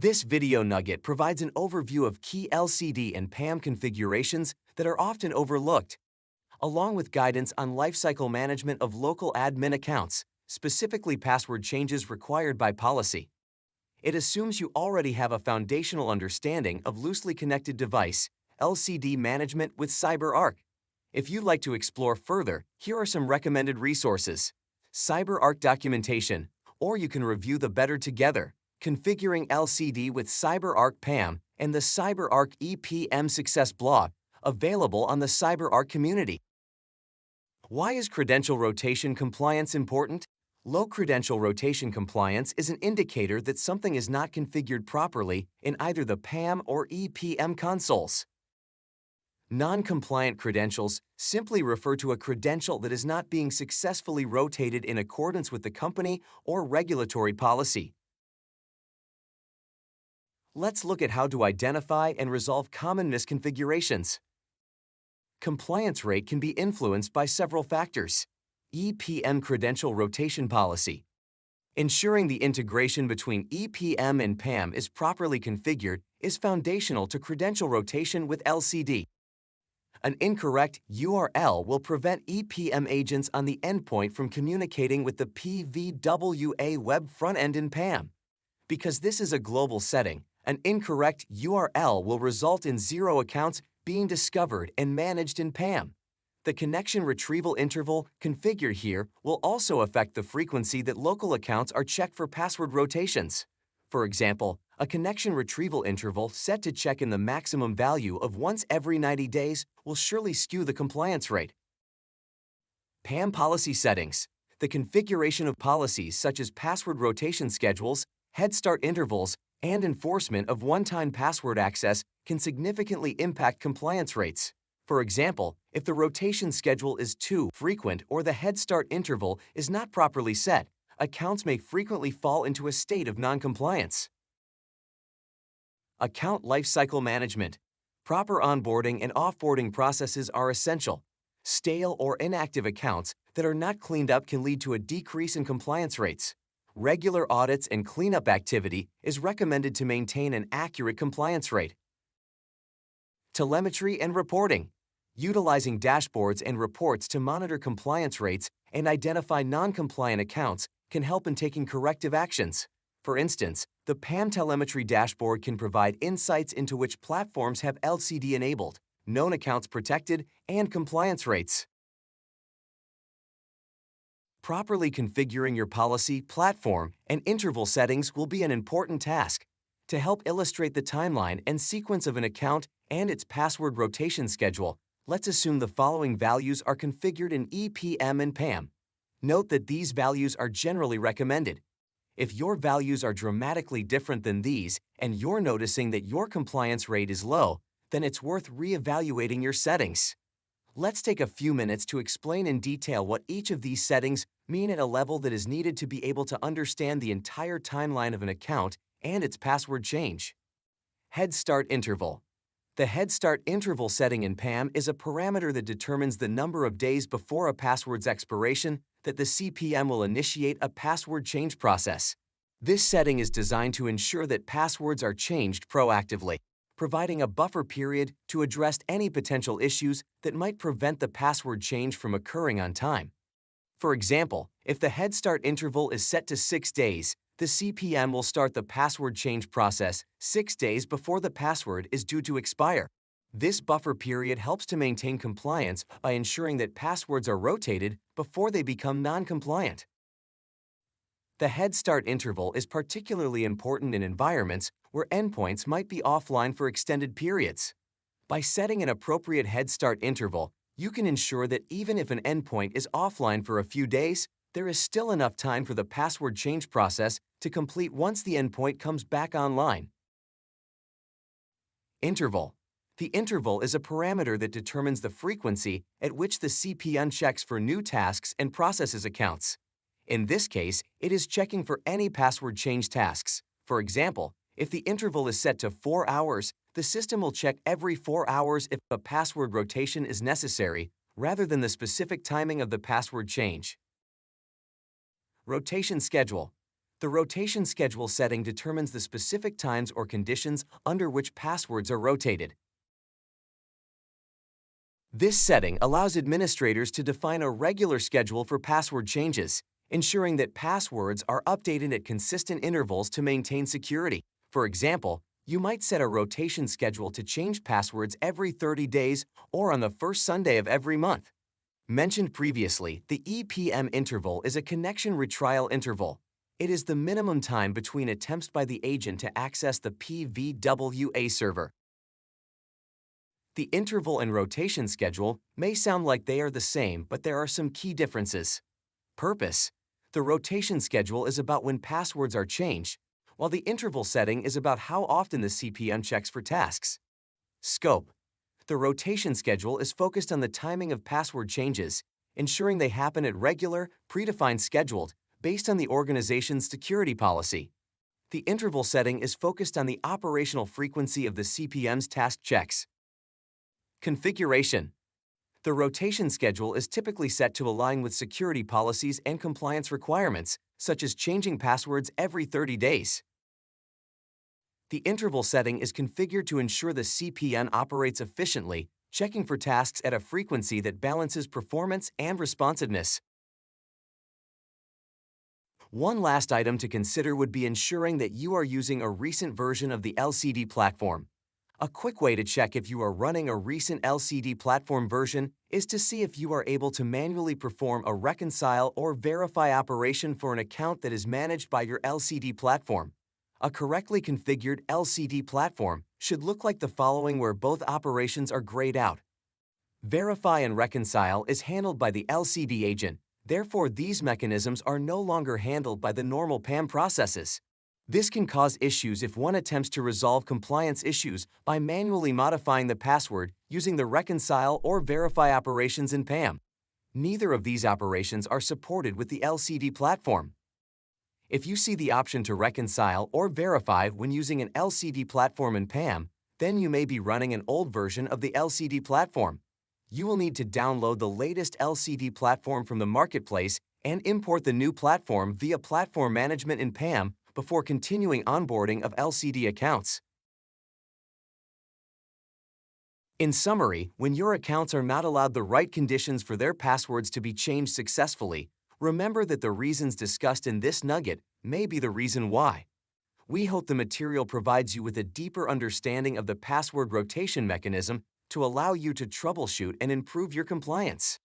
This video nugget provides an overview of key LCD and PAM configurations that are often overlooked, along with guidance on lifecycle management of local admin accounts, specifically password changes required by policy. It assumes you already have a foundational understanding of loosely connected device LCD management with CyberArk. If you'd like to explore further, here are some recommended resources: CyberArk documentation, or you can review the Better Together, Configuring LCD with CyberArk PAM, and the CyberArk EPM Success blog, available on the CyberArk community. Why is credential rotation compliance important? Low credential rotation compliance is an indicator that something is not configured properly in either the PAM or EPM consoles. Non-compliant credentials simply refer to a credential that is not being successfully rotated in accordance with the company or regulatory policy. Let's look at how to identify and resolve common misconfigurations. Compliance rate can be influenced by several factors. EPM credential rotation policy. Ensuring the integration between EPM and PAM is properly configured is foundational to credential rotation with LCD. An incorrect URL will prevent EPM agents on the endpoint from communicating with the PVWA web frontend in PAM. Because this is a global setting, an incorrect URL will result in 0 accounts being discovered and managed in PAM. The connection retrieval interval configured here will also affect the frequency that local accounts are checked for password rotations. For example, a connection retrieval interval set to check in the maximum value of once every 90 days will surely skew the compliance rate. PAM policy settings. The configuration of policies such as password rotation schedules, head start intervals, and enforcement of one-time password access can significantly impact compliance rates. For example, if the rotation schedule is too frequent or the head start interval is not properly set, accounts may frequently fall into a state of non-compliance. Account lifecycle management. Proper onboarding and offboarding processes are essential. Stale or inactive accounts that are not cleaned up can lead to a decrease in compliance rates. Regular audits and cleanup activity is recommended to maintain an accurate compliance rate. Telemetry and reporting. Utilizing dashboards and reports to monitor compliance rates and identify non-compliant accounts can help in taking corrective actions. For instance, the PAM telemetry dashboard can provide insights into which platforms have LCD enabled, known accounts protected, and compliance rates. Properly configuring your policy, platform, and interval settings will be an important task. To help illustrate the timeline and sequence of an account and its password rotation schedule, let's assume the following values are configured in EPM and PAM. Note that these values are generally recommended. If your values are dramatically different than these and you're noticing that your compliance rate is low, then it's worth re-evaluating your settings. Let's take a few minutes to explain in detail what each of these settings mean at a level that is needed to be able to understand the entire timeline of an account and its password change. Head start interval. The head start interval setting in PAM is a parameter that determines the number of days before a password's expiration that the CPM will initiate a password change process. This setting is designed to ensure that passwords are changed proactively, providing a buffer period to address any potential issues that might prevent the password change from occurring on time. For example, if the head start interval is set to 6 days, the CPM will start the password change process 6 days before the password is due to expire. This buffer period helps to maintain compliance by ensuring that passwords are rotated before they become non-compliant. The head start interval is particularly important in environments where endpoints might be offline for extended periods. By setting an appropriate head start interval, you can ensure that even if an endpoint is offline for a few days, there is still enough time for the password change process to complete once the endpoint comes back online. Interval. The interval is a parameter that determines the frequency at which the CPM checks for new tasks and processes accounts. In this case, it is checking for any password change tasks. For example, if the interval is set to 4 hours, the system will check every 4 hours if a password rotation is necessary, rather than the specific timing of the password change. Rotation schedule. The rotation schedule setting determines the specific times or conditions under which passwords are rotated. This setting allows administrators to define a regular schedule for password changes, ensuring that passwords are updated at consistent intervals to maintain security. For example, you might set a rotation schedule to change passwords every 30 days or on the first Sunday of every month. Mentioned previously, the EPM interval is a connection retrial interval. It is the minimum time between attempts by the agent to access the PVWA server. The interval and rotation schedule may sound like they are the same, but there are some key differences. Purpose: the rotation schedule is about when passwords are changed, while the interval setting is about how often the CPM checks for tasks. Scope: the rotation schedule is focused on the timing of password changes, ensuring they happen at regular, predefined scheduled, based on the organization's security policy. The interval setting is focused on the operational frequency of the CPM's task checks. Configuration: the rotation schedule is typically set to align with security policies and compliance requirements, such as changing passwords every 30 days. The interval setting is configured to ensure the CPN operates efficiently, checking for tasks at a frequency that balances performance and responsiveness. One last item to consider would be ensuring that you are using a recent version of the LCD platform. A quick way to check if you are running a recent LCD platform version is to see if you are able to manually perform a reconcile or verify operation for an account that is managed by your LCD platform. A correctly configured LCD platform should look like the following, where both operations are grayed out. Verify and reconcile is handled by the LCD agent. Therefore, these mechanisms are no longer handled by the normal PAM processes. This can cause issues if one attempts to resolve compliance issues by manually modifying the password using the reconcile or verify operations in PAM. Neither of these operations are supported with the LCD platform. If you see the option to reconcile or verify when using an LCD platform in PAM, then you may be running an old version of the LCD platform. You will need to download the latest LCD platform from the marketplace and import the new platform via Platform Management in PAM before continuing onboarding of LCD accounts. In summary, when your accounts are not allowed the right conditions for their passwords to be changed successfully, remember that the reasons discussed in this nugget may be the reason why. We hope the material provides you with a deeper understanding of the password rotation mechanism to allow you to troubleshoot and improve your compliance.